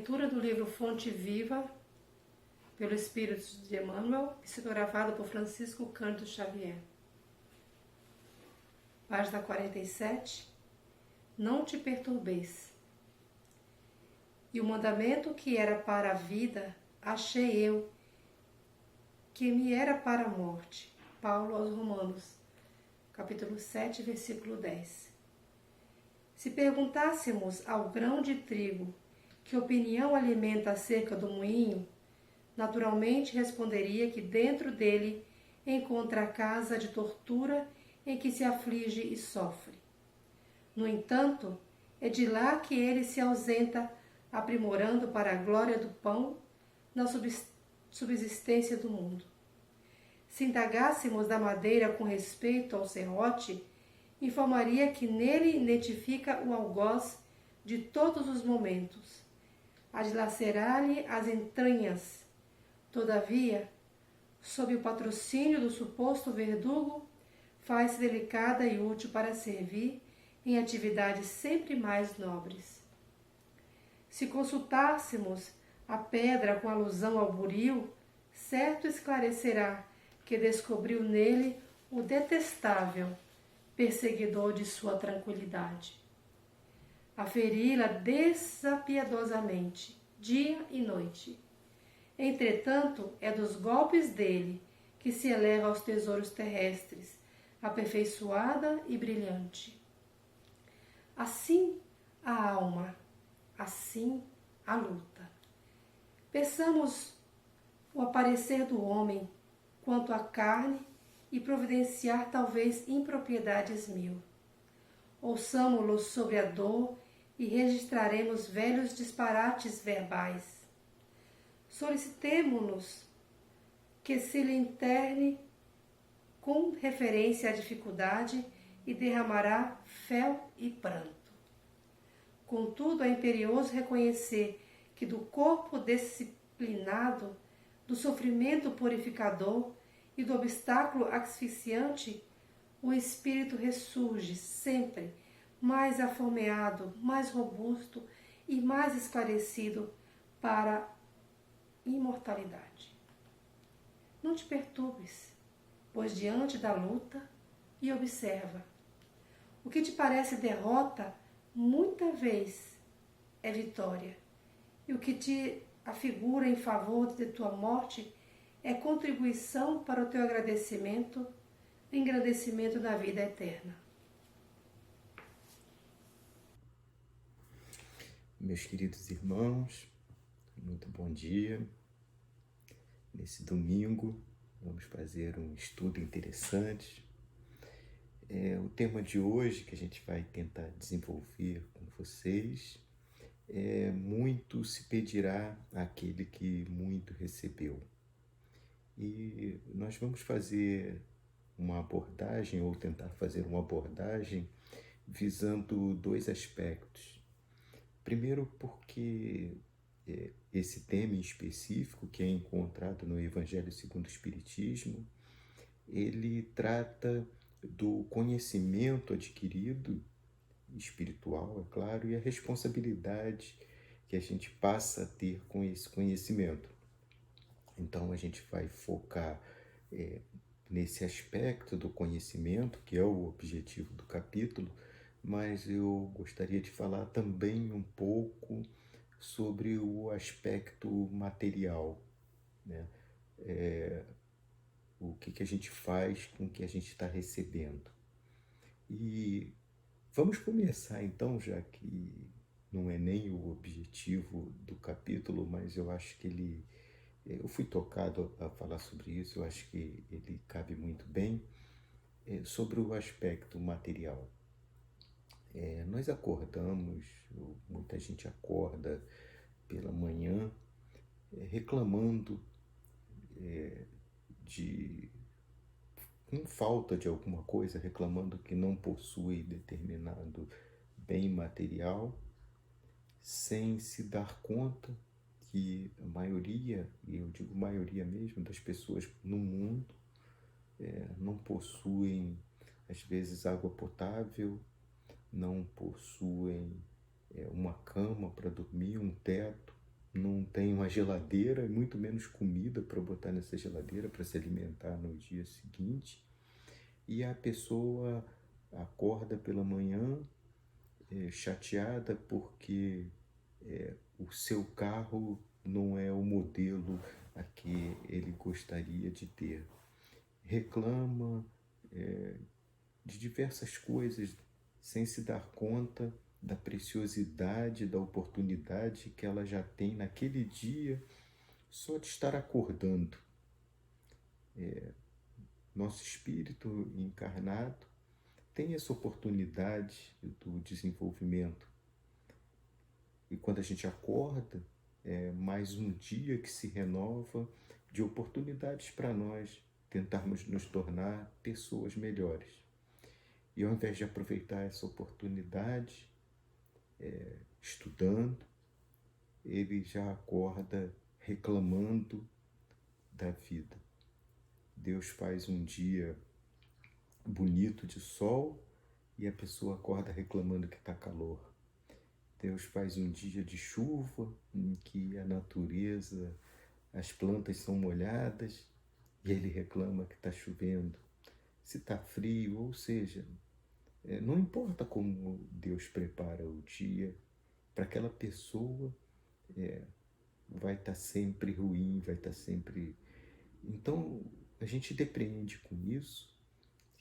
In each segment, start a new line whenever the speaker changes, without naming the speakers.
Leitura do livro Fonte Viva, pelo Espírito de Emmanuel, psicografado por Francisco Cândido Xavier. Página 47. Não te perturbeis. E o mandamento que era para a vida, achei eu, que me era para a morte. Paulo aos Romanos, capítulo 7, versículo 10. Se perguntássemos ao grão de trigo que opinião alimenta acerca do moinho, naturalmente responderia que dentro dele encontra a casa de tortura em que se aflige e sofre. No entanto, é de lá que ele se ausenta, aprimorando para a glória do pão na subsistência do mundo. Se indagássemos da madeira com respeito ao serrote, informaria que nele identifica o algoz de todos os momentos, a dilacerar-lhe as entranhas. Todavia, sob o patrocínio do suposto verdugo, faz-se delicada e útil para servir em atividades sempre mais nobres. Se consultássemos a pedra com alusão ao buril, certo esclarecerá que descobriu nele o detestável perseguidor de sua tranquilidade. Aferi-la desapiedosamente, dia e noite. Entretanto, é dos golpes dele que se eleva aos tesouros terrestres, aperfeiçoada e brilhante. Assim a alma, assim a luta. Peçamos o aparecer do homem quanto à carne e providenciar talvez impropriedades mil. Ouçamo-lo sobre a dor e registraremos velhos disparates verbais. Solicitemo-nos que se lhe interne com referência à dificuldade e derramará fel e pranto. Contudo, é imperioso reconhecer que do corpo disciplinado, do sofrimento purificador e do obstáculo asfixiante, o espírito ressurge sempre mais afomeado, mais robusto e mais esclarecido para a imortalidade. Não te perturbes, pois diante da luta e observa. O que te parece derrota, muita vez é vitória, e o que te afigura em favor de tua morte é contribuição para o teu agradecimento, engrandecimento da vida eterna.
Meus queridos irmãos, muito bom dia. Nesse domingo, vamos fazer um estudo interessante. O tema de hoje que a gente vai tentar desenvolver com vocês é: muito se pedirá àquele que muito recebeu. E nós vamos fazer uma abordagem, ou tentar fazer uma abordagem, visando dois aspectos. Primeiro, porque esse tema em específico, que é encontrado no Evangelho segundo o Espiritismo, ele trata do conhecimento adquirido, espiritual, é claro, e a responsabilidade que a gente passa a ter com esse conhecimento. Então, a gente vai focar nesse aspecto do conhecimento, que é o objetivo do capítulo, mas eu gostaria de falar também um pouco sobre o aspecto material, né? O que a gente faz com o que a gente está recebendo. E vamos começar então, já que não é nem o objetivo do capítulo, mas eu acho que eu fui tocado a falar sobre isso, eu acho que ele cabe muito bem, sobre o aspecto material. Nós acordamos, muita gente acorda pela manhã reclamando com falta de alguma coisa, reclamando que não possui determinado bem material, sem se dar conta que a maioria, e eu digo maioria mesmo, das pessoas no mundo não possuem, às vezes, água potável, não possuem uma cama para dormir, um teto, não tem uma geladeira, muito menos comida para botar nessa geladeira para se alimentar no dia seguinte. E a pessoa acorda pela manhã chateada porque o seu carro não é o modelo a que ele gostaria de ter. Reclama de diversas coisas sem se dar conta da preciosidade, da oportunidade que ela já tem naquele dia só de estar acordando. Nosso espírito encarnado tem essa oportunidade do desenvolvimento. E quando a gente acorda, é mais um dia que se renova de oportunidades para nós tentarmos nos tornar pessoas melhores. E ao invés de aproveitar essa oportunidade, estudando, ele já acorda reclamando da vida. Deus faz um dia bonito de sol e a pessoa acorda reclamando que está calor. Deus faz um dia de chuva em que a natureza, as plantas são molhadas e ele reclama que está chovendo. Se está frio, ou seja, não importa como Deus prepara o dia, para aquela pessoa vai estar sempre ruim, vai estar sempre... Então, a gente depreende com isso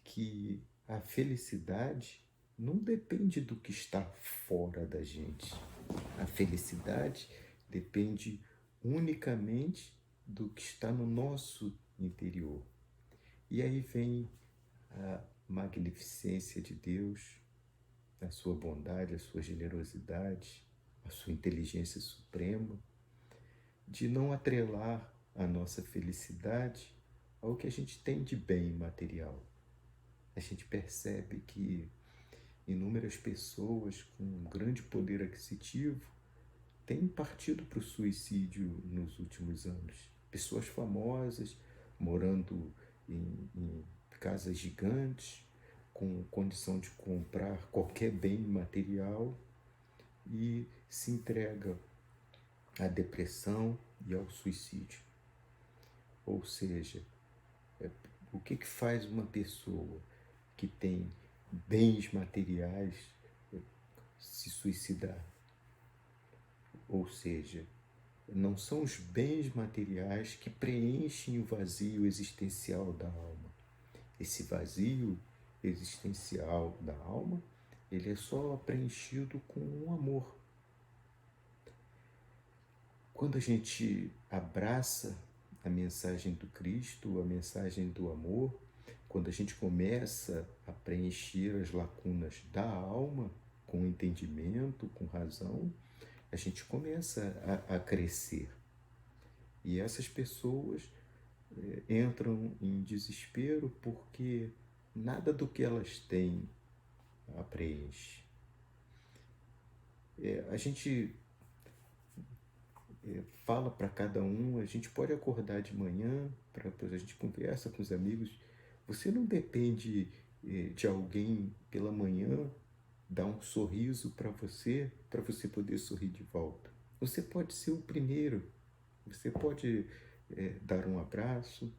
que a felicidade não depende do que está fora da gente. A felicidade depende unicamente do que está no nosso interior. E aí vem a magnificência de Deus, a sua bondade, a sua generosidade, a sua inteligência suprema, de não atrelar a nossa felicidade ao que a gente tem de bem material. A gente percebe que inúmeras pessoas com grande poder aquisitivo têm partido para o suicídio nos últimos anos. Pessoas famosas morando em casas gigantes, com condição de comprar qualquer bem material e se entrega à depressão e ao suicídio. Ou seja, o que faz uma pessoa que tem bens materiais se suicidar? Ou seja, não são os bens materiais que preenchem o vazio existencial da alma. Esse vazio existencial da alma, ele é só preenchido com o amor. Quando a gente abraça a mensagem do Cristo, a mensagem do amor, quando a gente começa a preencher as lacunas da alma com entendimento, com razão, a gente começa a crescer. E essas pessoas entram em desespero porque nada do que elas têm a preenche. A gente fala para cada um, a gente pode acordar de manhã, a gente conversa com os amigos, você não depende de alguém pela manhã dar um sorriso para você poder sorrir de volta. Você pode ser o primeiro, você pode dar um abraço.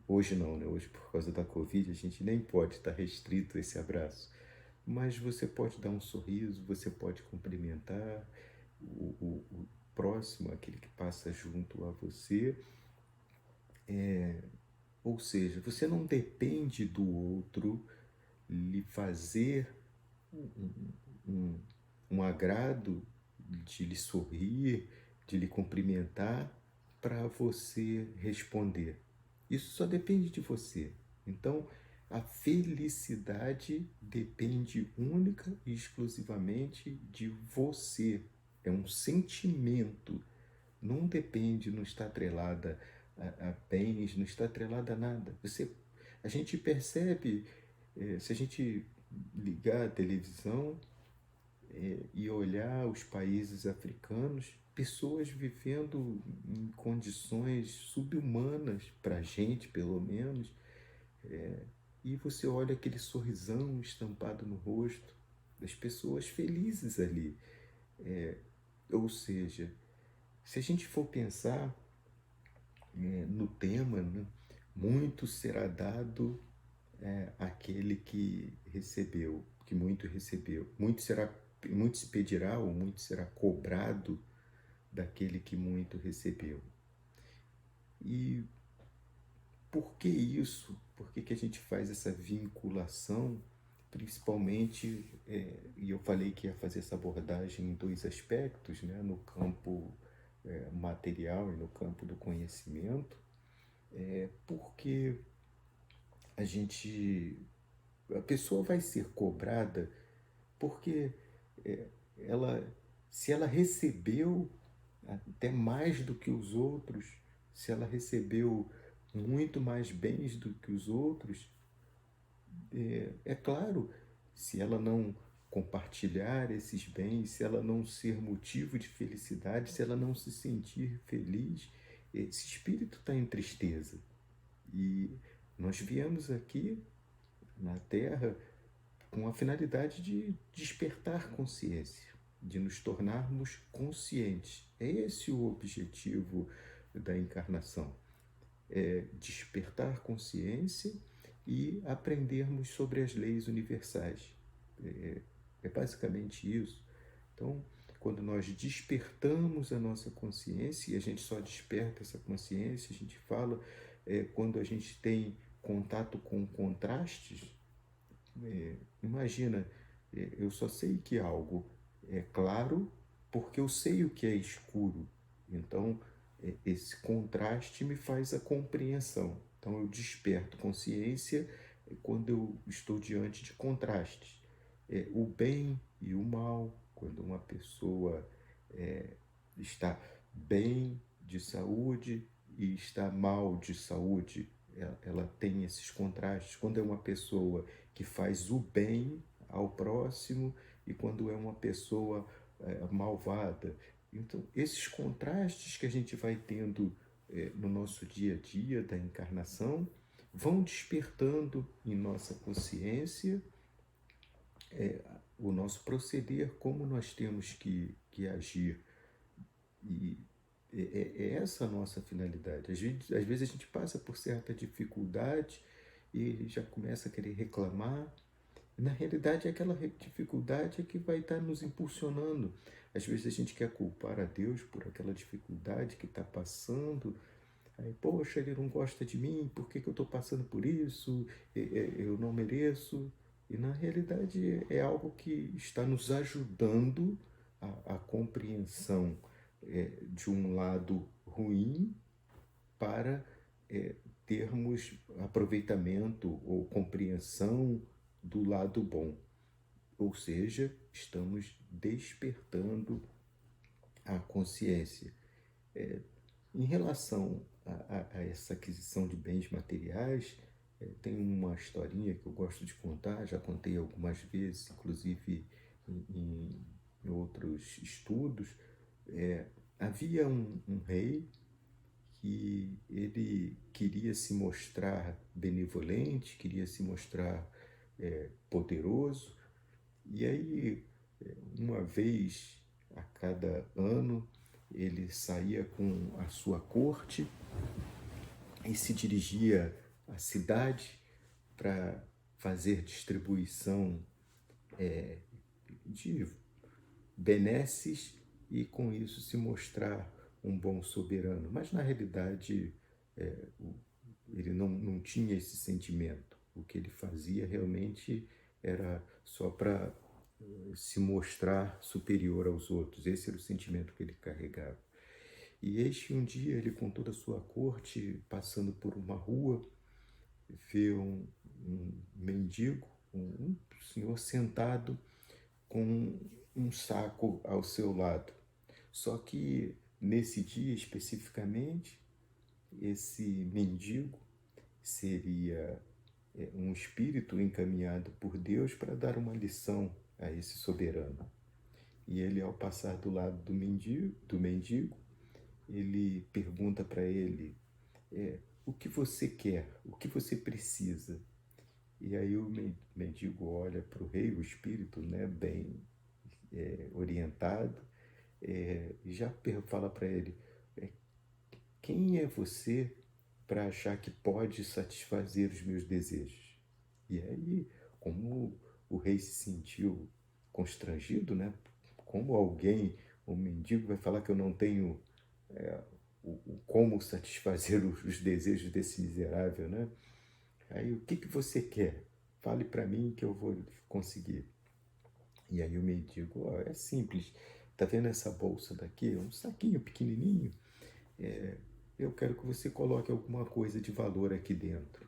Hoje não, né? Hoje, por causa da Covid, a gente nem pode estar restrito a esse abraço. Mas você pode dar um sorriso, você pode cumprimentar o próximo, aquele que passa junto a você. Ou seja, você não depende do outro lhe fazer um agrado, de lhe sorrir, de lhe cumprimentar, para você responder. Isso só depende de você. Então, a felicidade depende única e exclusivamente de você. É um sentimento. Não depende, não está atrelada a bens, não está atrelada a nada. A gente percebe, se a gente ligar a televisão e olhar os países africanos, pessoas vivendo em condições subhumanas, para a gente pelo menos, e você olha aquele sorrisão estampado no rosto das pessoas felizes ali. Ou seja, Se a gente for pensar no tema, né, muito será dado àquele que recebeu, que muito recebeu. Muito se pedirá ou muito será cobrado daquele que muito recebeu. E por que isso? Por que a gente faz essa vinculação? Principalmente, e eu falei que ia fazer essa abordagem em dois aspectos, né? No campo material e no campo do conhecimento, porque a pessoa vai ser cobrada porque é, ela, se ela recebeu até mais do que os outros, se ela recebeu muito mais bens do que os outros, é claro, se ela não compartilhar esses bens, se ela não ser motivo de felicidade, se ela não se sentir feliz, esse espírito está em tristeza. E nós viemos aqui na Terra com a finalidade de despertar consciência, de nos tornarmos conscientes. É esse o objetivo da encarnação. É despertar consciência e aprendermos sobre as leis universais. É basicamente isso. Então, quando nós despertamos a nossa consciência, e a gente só desperta essa consciência, a gente fala, quando a gente tem contato com contrastes, imagina, eu só sei que algo é claro porque eu sei o que é escuro. Então, esse contraste me faz a compreensão. Então, eu desperto consciência quando eu estou diante de contrastes. O bem e o mal, quando uma pessoa está bem de saúde e está mal de saúde, ela tem esses contrastes. Quando é uma pessoa que faz o bem ao próximo e quando é uma pessoa malvada. Então, esses contrastes que a gente vai tendo no nosso dia a dia da encarnação vão despertando em nossa consciência o nosso proceder, como nós temos que agir. E é essa a nossa finalidade. Às vezes a gente passa por certa dificuldade e já começa a querer reclamar. Na realidade, aquela dificuldade é que vai estar nos impulsionando. Às vezes a gente quer culpar a Deus por aquela dificuldade que está passando. Aí, poxa, ele não gosta de mim, por que eu estou passando por isso? Eu não mereço. E na realidade é algo que está nos ajudando a compreensão de um lado ruim para termos aproveitamento ou compreensão do lado bom. Ou seja, estamos despertando a consciência. Em relação a essa aquisição de bens materiais, tem uma historinha que eu gosto de contar, já contei algumas vezes, inclusive em outros estudos. Havia um rei que ele queria se mostrar benevolente, queria se mostrar poderoso, e aí, uma vez a cada ano, ele saía com a sua corte e se dirigia à cidade para fazer distribuição de benesses e com isso se mostrar um bom soberano. Mas na realidade ele não tinha esse sentimento. O que ele fazia realmente era só para se mostrar superior aos outros. Esse era o sentimento que ele carregava. E eis que um dia ele, com toda a sua corte, passando por uma rua, vê um mendigo, um senhor sentado com um saco ao seu lado. Só que nesse dia especificamente, esse mendigo seria um espírito encaminhado por Deus para dar uma lição a esse soberano. E ele, ao passar do lado do mendigo, ele pergunta para ele, o que você quer? O que você precisa? E aí o mendigo olha para o rei, o espírito, né, bem orientado, e já fala para ele, é, quem é você para achar que pode satisfazer os meus desejos? E aí, como o rei se sentiu constrangido, né? Como alguém, um mendigo, vai falar que eu não tenho como satisfazer os desejos desse miserável, né? Aí, o que você quer? Fale para mim que eu vou conseguir. E aí o mendigo, ó, é simples, tá vendo essa bolsa daqui? É um saquinho pequenininho. Eu quero que você coloque alguma coisa de valor aqui dentro.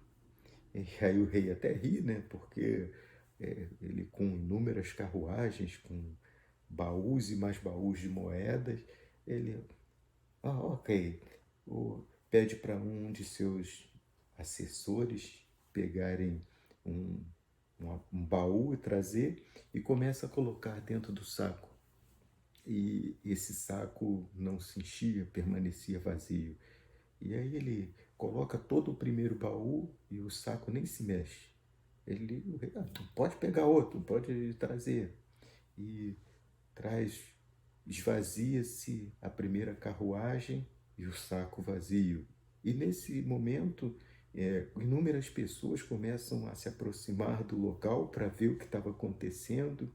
E aí o rei até ri, né? Porque ele com inúmeras carruagens, com baús e mais baús de moedas, ele, ok, pede para um de seus assessores pegarem um, um baú e trazer e começa a colocar dentro do saco. E esse saco não se enchia, permanecia vazio. E aí ele coloca todo o primeiro baú e o saco nem se mexe. Ele, pode pegar outro, pode trazer. E traz, esvazia-se a primeira carruagem e o saco vazio. E nesse momento, inúmeras pessoas começam a se aproximar do local para ver o que estava acontecendo.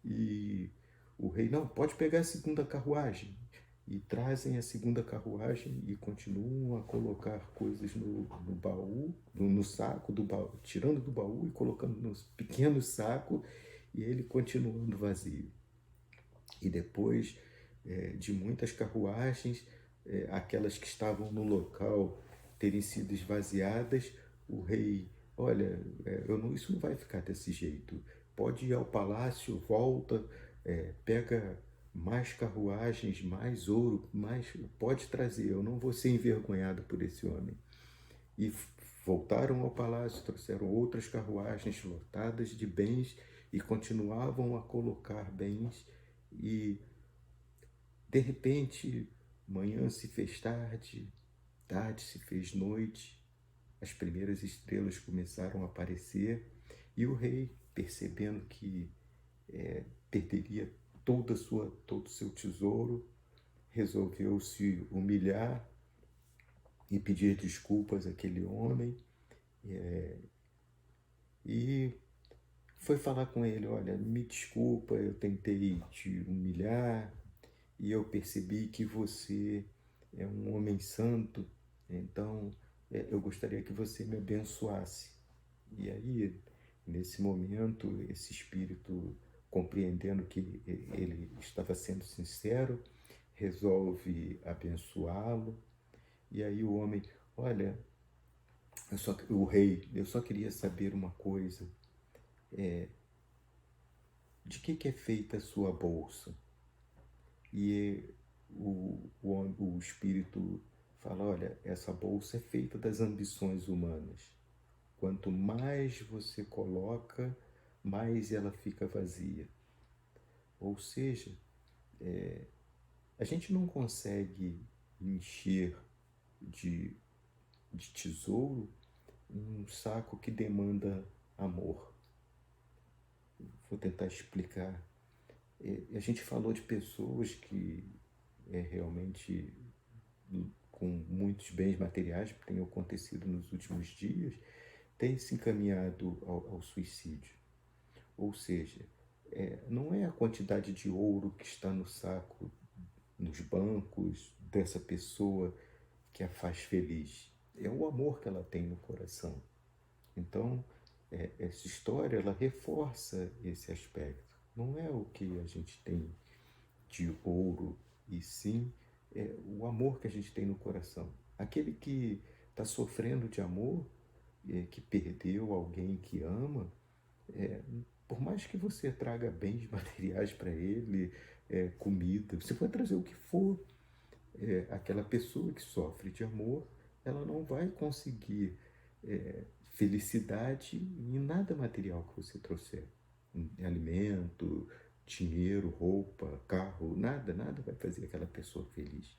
E o rei, não, pode pegar a segunda carruagem. E trazem a segunda carruagem e continuam a colocar coisas no baú, no saco do baú, tirando do baú e colocando nos pequenos sacos, e ele continuando vazio. E depois de muitas carruagens, aquelas que estavam no local terem sido esvaziadas, o rei, olha, isso não vai ficar desse jeito. Pode ir ao palácio, volta, pega mais carruagens, mais ouro, pode trazer, eu não vou ser envergonhado por esse homem. E voltaram ao palácio, trouxeram outras carruagens lotadas de bens e continuavam a colocar bens. E de repente, manhã se fez tarde, tarde se fez noite, as primeiras estrelas começaram a aparecer e o rei, percebendo que perderia todo o seu tesouro, resolveu se humilhar e pedir desculpas àquele homem e foi falar com ele, olha, me desculpa, eu tentei te humilhar e eu percebi que você é um homem santo, então eu gostaria que você me abençoasse. E aí, nesse momento, esse espírito, compreendendo que ele estava sendo sincero, resolve abençoá-lo. E aí o homem, olha, o rei, eu só queria saber uma coisa, de que é feita a sua bolsa? E o espírito fala, olha, essa bolsa é feita das ambições humanas. Quanto mais você coloca, mais ela fica vazia. Ou seja, a gente não consegue encher de tesouro um saco que demanda amor. Vou tentar explicar. A gente falou de pessoas que realmente com muitos bens materiais que têm acontecido nos últimos dias, têm se encaminhado ao suicídio. Ou seja, não é a quantidade de ouro que está no saco, nos bancos dessa pessoa que a faz feliz. É o amor que ela tem no coração. Então, essa história, ela reforça esse aspecto. Não é o que a gente tem de ouro, e sim o amor que a gente tem no coração. Aquele que está sofrendo de amor, que perdeu alguém que ama, por mais que você traga bens materiais para ele, comida, você pode trazer o que for, aquela pessoa que sofre de amor, ela não vai conseguir felicidade em nada material que você trouxer. Em alimento, dinheiro, roupa, carro, nada vai fazer aquela pessoa feliz.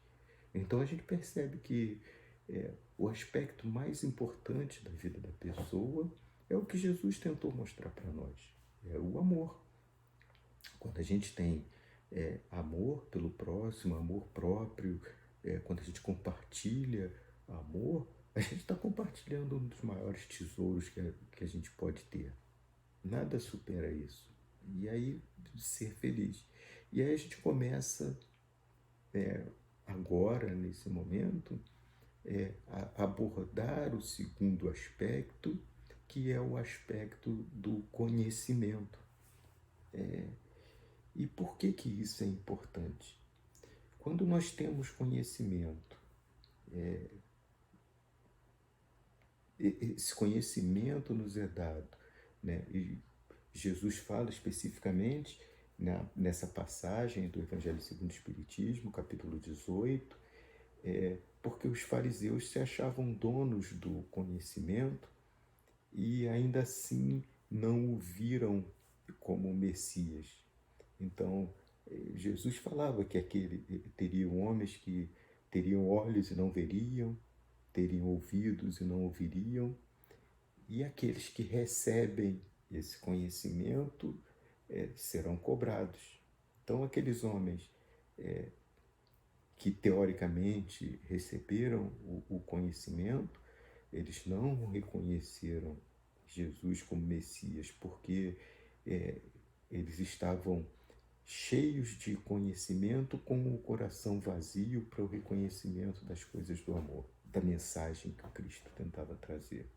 Então a gente percebe que o aspecto mais importante da vida da pessoa é o que Jesus tentou mostrar para nós, é o amor. Quando a gente tem amor pelo próximo, amor próprio. Quando a gente compartilha amor, a gente está compartilhando um dos maiores tesouros que a gente pode ter. Nada supera isso. E aí, ser feliz. E aí a gente começa, agora, nesse momento, a abordar o segundo aspecto, que é o aspecto do conhecimento. E por que isso é importante? Quando nós temos conhecimento, esse conhecimento nos é dado, né? E Jesus fala especificamente nessa passagem do Evangelho segundo o Espiritismo, capítulo 18, porque os fariseus se achavam donos do conhecimento e ainda assim não o viram como Messias. Então, Jesus falava que teriam homens que teriam olhos e não veriam, teriam ouvidos e não ouviriam, e aqueles que recebem esse conhecimento serão cobrados. Então, aqueles homens que teoricamente receberam o conhecimento, eles não reconheceram Jesus como Messias, porque eles estavam cheios de conhecimento, com o coração vazio para o reconhecimento das coisas do amor, da mensagem que o Cristo tentava trazer.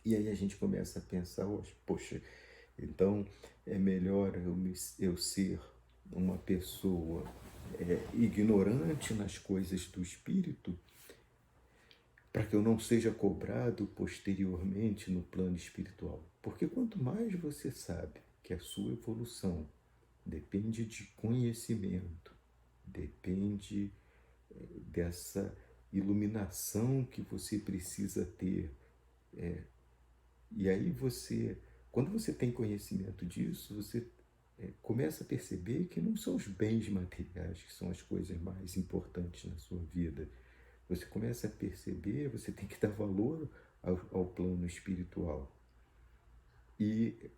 E aí a gente começa a pensar, poxa, então é melhor eu ser uma pessoa ignorante nas coisas do Espírito, para que eu não seja cobrado posteriormente no plano espiritual. Porque quanto mais você sabe que a sua evolução depende de conhecimento, depende dessa iluminação que você precisa ter. E aí quando você tem conhecimento disso, você começa a perceber que não são os bens materiais que são as coisas mais importantes na sua vida. Você começa a perceber, você tem que dar valor ao plano espiritual. E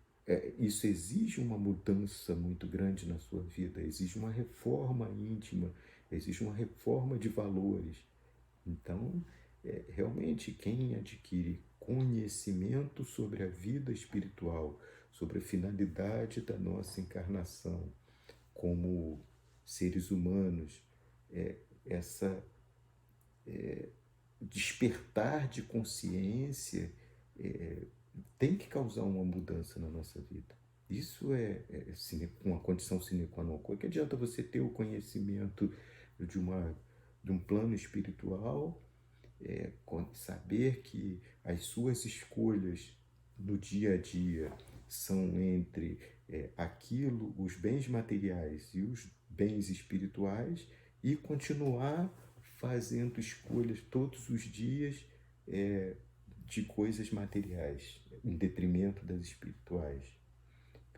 isso exige uma mudança muito grande na sua vida, exige uma reforma íntima, exige uma reforma de valores. Então, realmente, quem adquire conhecimento sobre a vida espiritual, sobre a finalidade da nossa encarnação como seres humanos, essa despertar de consciência tem que causar uma mudança na nossa vida. Isso é uma condição sine qua non. Que adianta você ter o conhecimento de um plano espiritual, saber que as suas escolhas no dia a dia são entre os bens materiais e os bens espirituais, e continuar fazendo escolhas todos os dias de coisas materiais, em detrimento das espirituais.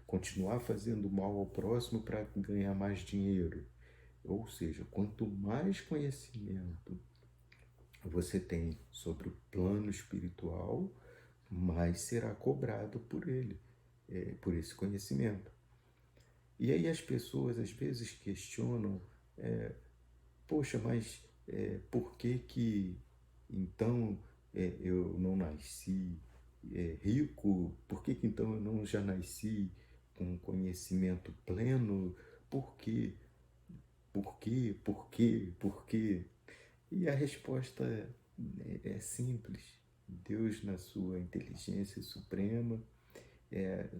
Continuar fazendo mal ao próximo para ganhar mais dinheiro. Ou seja, quanto mais conhecimento você tem sobre o plano espiritual, mais será cobrado por ele, por esse conhecimento. E aí as pessoas às vezes questionam, poxa, mas por que então eu não nasci rico? Por que então eu não já nasci com conhecimento pleno? Por quê? Por quê? Por quê? Por quê? E a resposta é simples. Deus, na sua inteligência suprema,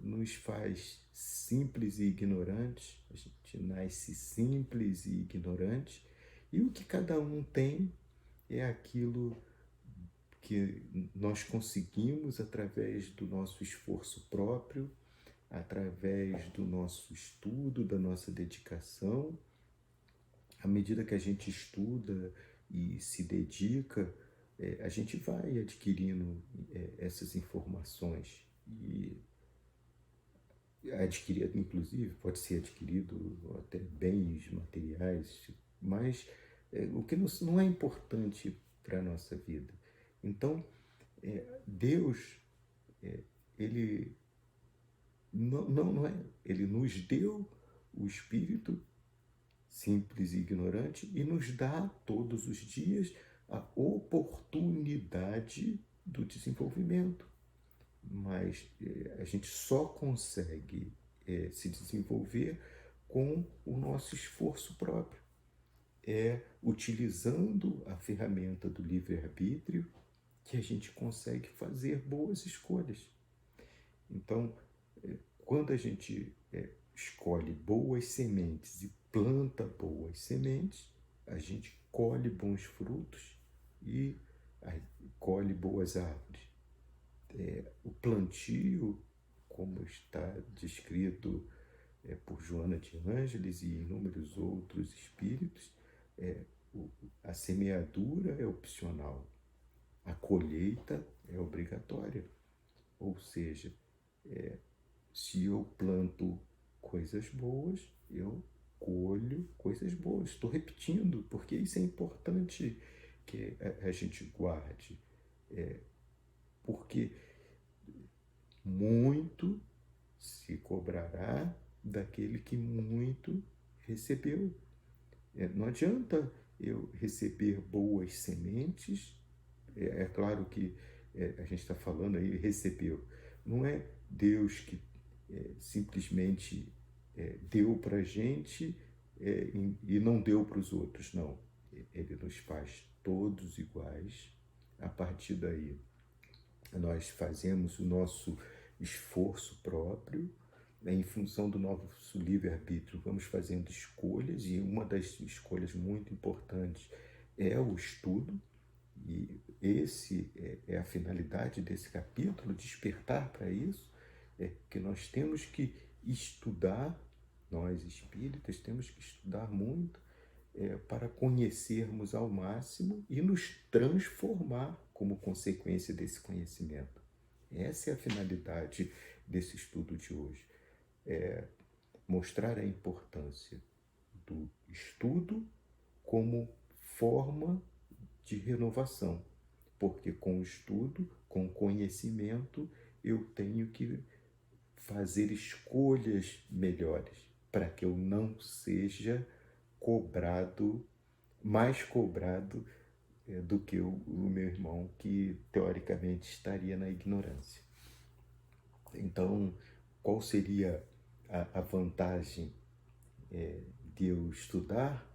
nos faz simples e ignorantes. A gente nasce simples e ignorante, e o que cada um tem é aquilo que nós conseguimos através do nosso esforço próprio, através do nosso estudo, da nossa dedicação. À medida que a gente estuda e se dedica, a gente vai adquirindo essas informações. E adquirir, inclusive, pode ser adquirido até bens materiais, mas o que não é importante para a nossa vida. Então, Deus, ele não é, ele nos deu o Espírito simples e ignorante e nos dá todos os dias a oportunidade do desenvolvimento. Mas a gente só consegue se desenvolver com o nosso esforço próprio. Utilizando a ferramenta do livre-arbítrio que a gente consegue fazer boas escolhas. Então, quando a gente escolhe boas sementes e planta boas sementes, a gente colhe bons frutos e colhe boas árvores. O plantio, como está descrito por Joana de Ângeles e inúmeros outros espíritos, a semeadura é opcional, a colheita é obrigatória. Ou seja, se eu planto coisas boas, eu colho coisas boas. Estou repetindo, porque isso é importante que a gente guarde. Porque muito se cobrará daquele que muito recebeu. Não adianta eu receber boas sementes. É claro que a gente está falando aí, recebeu. Não é Deus que simplesmente deu para a gente e não deu para os outros, não. Ele nos faz todos iguais. A partir daí, nós fazemos o nosso esforço próprio, em função do nosso livre-arbítrio, vamos fazendo escolhas, e uma das escolhas muito importantes é o estudo, e esse é a finalidade desse capítulo, despertar para isso, que nós temos que estudar, nós espíritas temos que estudar muito para conhecermos ao máximo e nos transformar como consequência desse conhecimento. Essa é a finalidade desse estudo de hoje. Mostrar a importância do estudo como forma de renovação, porque com o estudo, com o conhecimento, eu tenho que fazer escolhas melhores para que eu não seja mais cobrado do que o meu irmão, que teoricamente estaria na ignorância. Então, qual seria a vantagem de eu estudar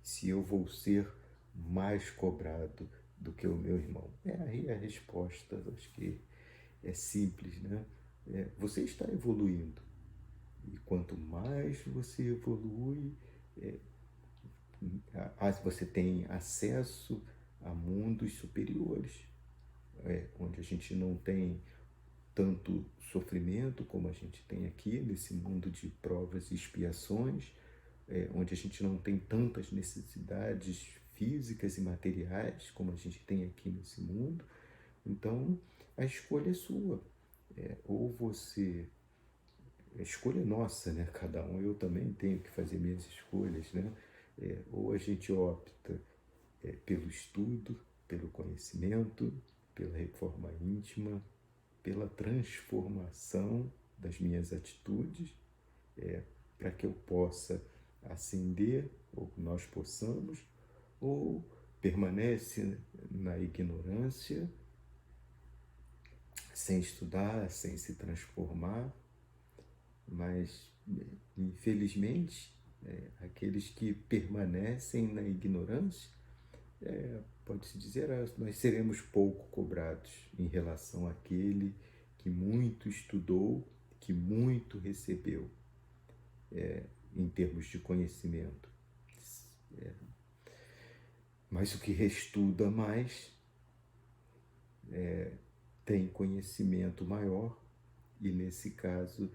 se eu vou ser mais cobrado do que o meu irmão? Aí a resposta, acho que é simples, né? Você está evoluindo. E quanto mais você evolui, você tem acesso a mundos superiores, onde a gente não tem tanto sofrimento como a gente tem aqui, nesse mundo de provas e expiações, onde a gente não tem tantas necessidades físicas e materiais como a gente tem aqui nesse mundo. Então, a escolha é sua. Ou você... A escolha é nossa, né? Cada um. Eu também tenho que fazer minhas escolhas, né? Ou a gente opta pelo estudo, pelo conhecimento, pela reforma íntima, pela transformação das minhas atitudes, para que eu possa ascender, ou nós possamos, ou permanece na ignorância, sem estudar, sem se transformar. Mas, infelizmente, aqueles que permanecem na ignorância, pode-se dizer, nós seremos pouco cobrados em relação àquele que muito estudou, que muito recebeu, em termos de conhecimento. Mas o que estuda mais tem conhecimento maior e, nesse caso,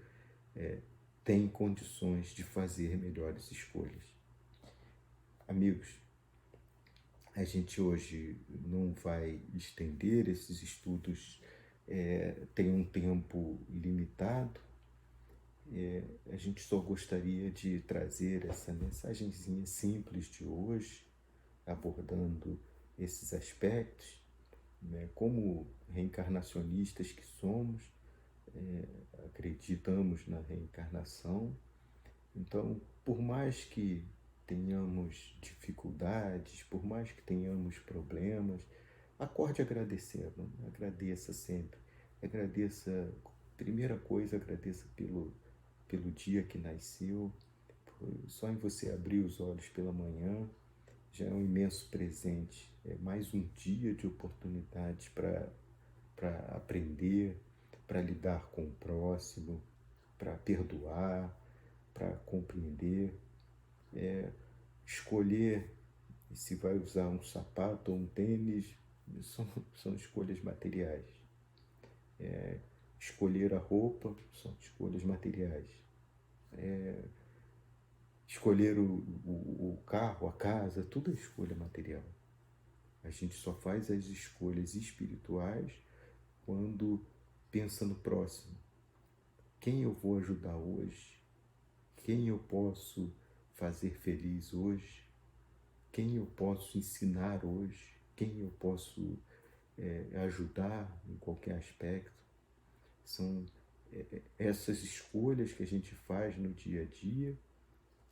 tem condições de fazer melhores escolhas. Amigos, a gente hoje não vai estender esses estudos, tem um tempo limitado. A gente só gostaria de trazer essa mensagenzinha simples de hoje, abordando esses aspectos, né? Como reencarnacionistas que somos, acreditamos na reencarnação, Então, por mais que tenhamos dificuldades, por mais que tenhamos problemas, acorde agradecendo, agradeça sempre. Agradeça, primeira coisa, agradeça pelo dia que nasceu. Só em você abrir os olhos pela manhã já é um imenso presente. É mais um dia de oportunidades para aprender, para lidar com o próximo, para perdoar, para compreender, escolher se vai usar um sapato ou um tênis, são escolhas materiais. Escolher a roupa são escolhas materiais. Escolher o carro, a casa, tudo é escolha material. A gente só faz as escolhas espirituais quando pensa no próximo. Quem eu vou ajudar hoje? Quem eu posso fazer feliz hoje? Quem eu posso ensinar hoje? Quem eu posso ajudar em qualquer aspecto? São essas escolhas que a gente faz no dia a dia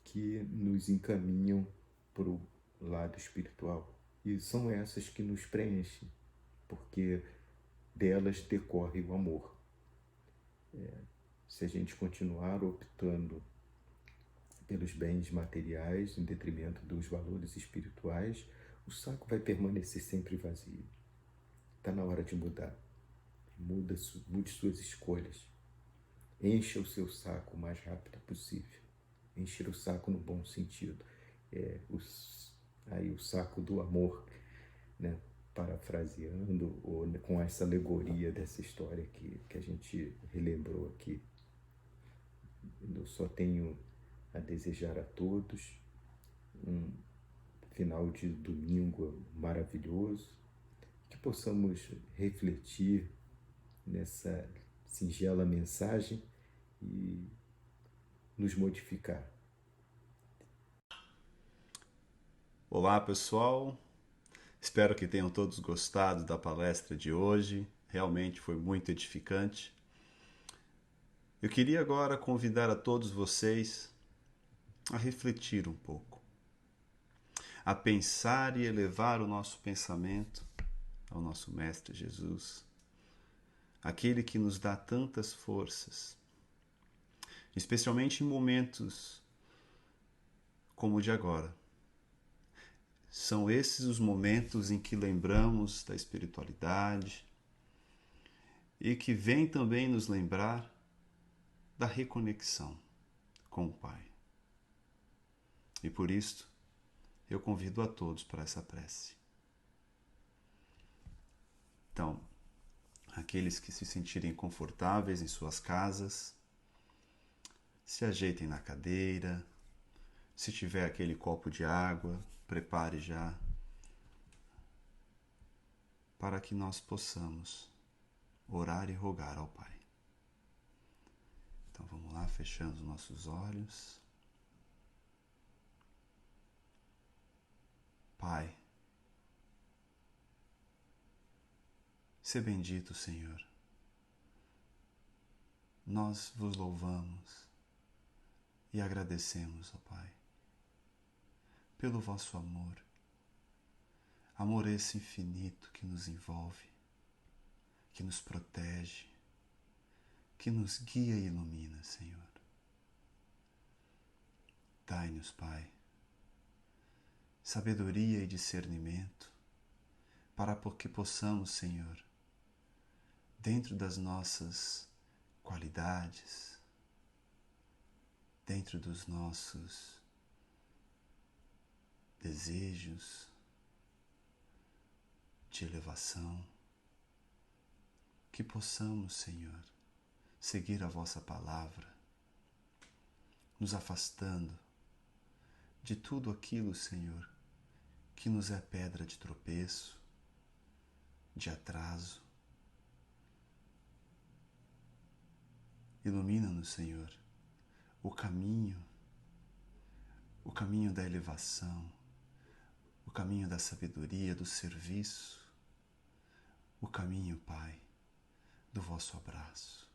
que nos encaminham para o lado espiritual. E são essas que nos preenchem, porque delas decorre o amor. Se a gente continuar optando pelos bens materiais em detrimento dos valores espirituais, o saco vai permanecer sempre vazio. Está na hora de mudar. Mude suas escolhas. Encha o seu saco o mais rápido possível. Encher o saco no bom sentido. Aí o saco do amor, né? Parafraseando, ou com essa alegoria dessa história que a gente relembrou aqui. Eu só tenho a desejar a todos um final de domingo maravilhoso, que possamos refletir nessa singela mensagem e nos modificar.
Olá, pessoal. Espero que tenham todos gostado da palestra de hoje. Realmente foi muito edificante. Eu queria agora convidar a todos vocês a refletir um pouco, a pensar e elevar o nosso pensamento ao nosso Mestre Jesus, aquele que nos dá tantas forças, especialmente em momentos como o de agora. São esses os momentos em que lembramos da espiritualidade e que vem também nos lembrar da reconexão com o Pai. E por isto, eu convido a todos para essa prece. Então, aqueles que se sentirem confortáveis em suas casas, se ajeitem na cadeira. Se tiver aquele copo de água, prepare já para que nós possamos orar e rogar ao Pai. Então vamos lá, fechando os nossos olhos. Pai, seja bendito, Senhor. Nós vos louvamos e agradecemos, ó Pai, pelo vosso amor. Amor esse infinito que nos envolve, que nos protege, que nos guia e ilumina, Senhor. Dai-nos, Pai, sabedoria e discernimento para que possamos, Senhor, dentro das nossas qualidades, dentro dos nossos desejos de elevação, que possamos, Senhor, seguir a vossa palavra, nos afastando de tudo aquilo, Senhor, que nos é pedra de tropeço, de atraso. Ilumina-nos, Senhor, o caminho da elevação, o caminho da sabedoria, do serviço, o caminho, Pai, do vosso abraço.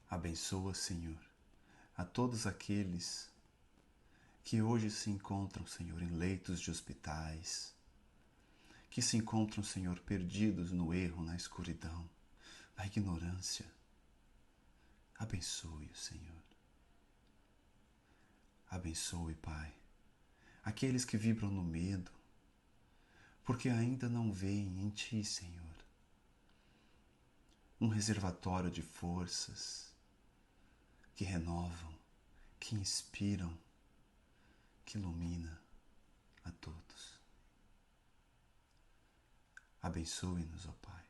Abençoa, Senhor, a todos aqueles que hoje se encontram, Senhor, em leitos de hospitais, que se encontram, Senhor, perdidos no erro, na escuridão, na ignorância. Abençoe-o, Senhor. Abençoe, Pai, aqueles que vibram no medo, porque ainda não veem em Ti, Senhor, um reservatório de forças que renovam, que inspiram, que ilumina a todos. Abençoe-nos, ó Pai,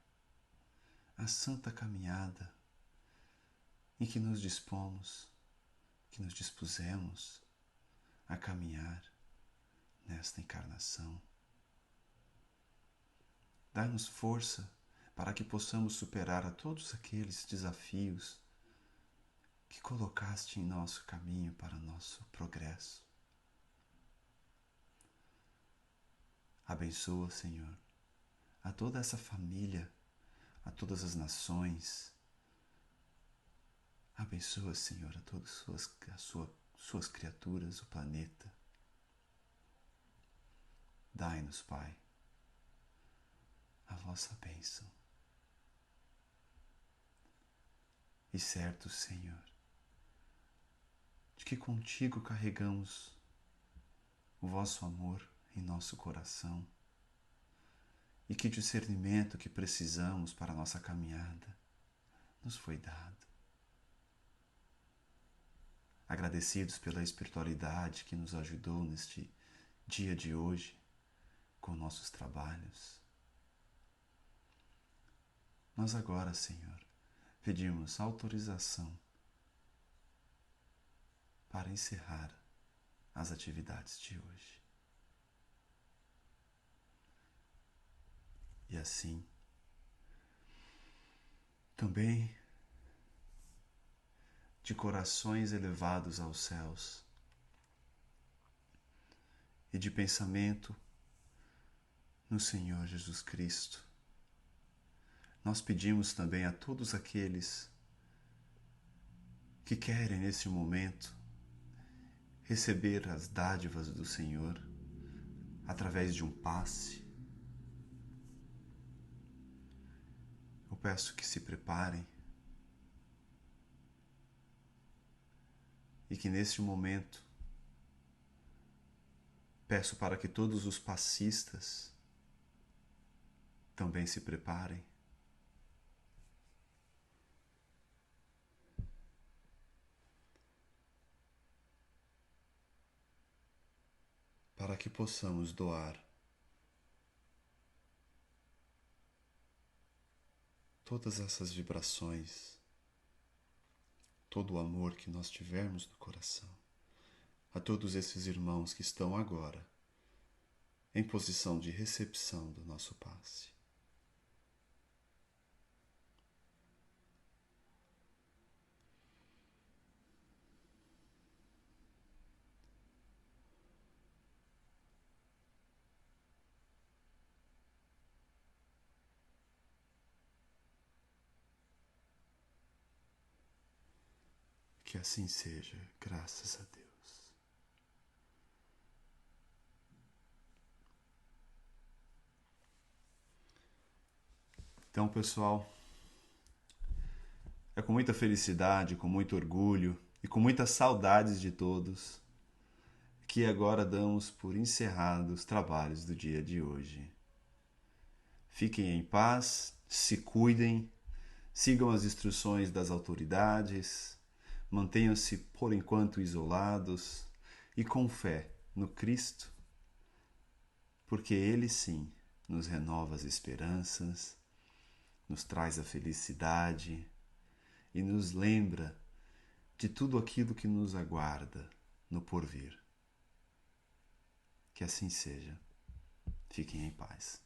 a santa caminhada em que nos dispomos, que nos dispusemos a caminhar nesta encarnação. Dá-nos força para que possamos superar a todos aqueles desafios que colocaste em nosso caminho para nosso progresso. Abençoa, Senhor, a toda essa família, a todas as nações. Abençoa, Senhor, a todas suas criaturas, o planeta. Dai-nos, Pai, a vossa bênção. E certo, Senhor, de que contigo carregamos o vosso amor em nosso coração e que discernimento que precisamos para a nossa caminhada nos foi dado. Agradecidos pela espiritualidade que nos ajudou neste dia de hoje com nossos trabalhos. Nós agora, Senhor, pedimos autorização para encerrar as atividades de hoje. E assim, também de corações elevados aos céus e de pensamento no Senhor Jesus Cristo, nós pedimos também a todos aqueles que querem nesse momento receber as dádivas do Senhor através de um passe. Eu peço que se preparem e que neste momento peço para que todos os passistas também se preparem. Para que possamos doar todas essas vibrações, todo o amor que nós tivermos no coração, a todos esses irmãos que estão agora em posição de recepção do nosso passe. Que assim seja, graças a Deus. Então, pessoal, é com muita felicidade, com muito orgulho e com muitas saudades de todos que agora damos por encerrados os trabalhos do dia de hoje. Fiquem em paz, se cuidem, sigam as instruções das autoridades, mantenham-se por enquanto isolados e com fé no Cristo, porque Ele sim nos renova as esperanças, nos traz a felicidade e nos lembra de tudo aquilo que nos aguarda no porvir. Que assim seja. Fiquem em paz.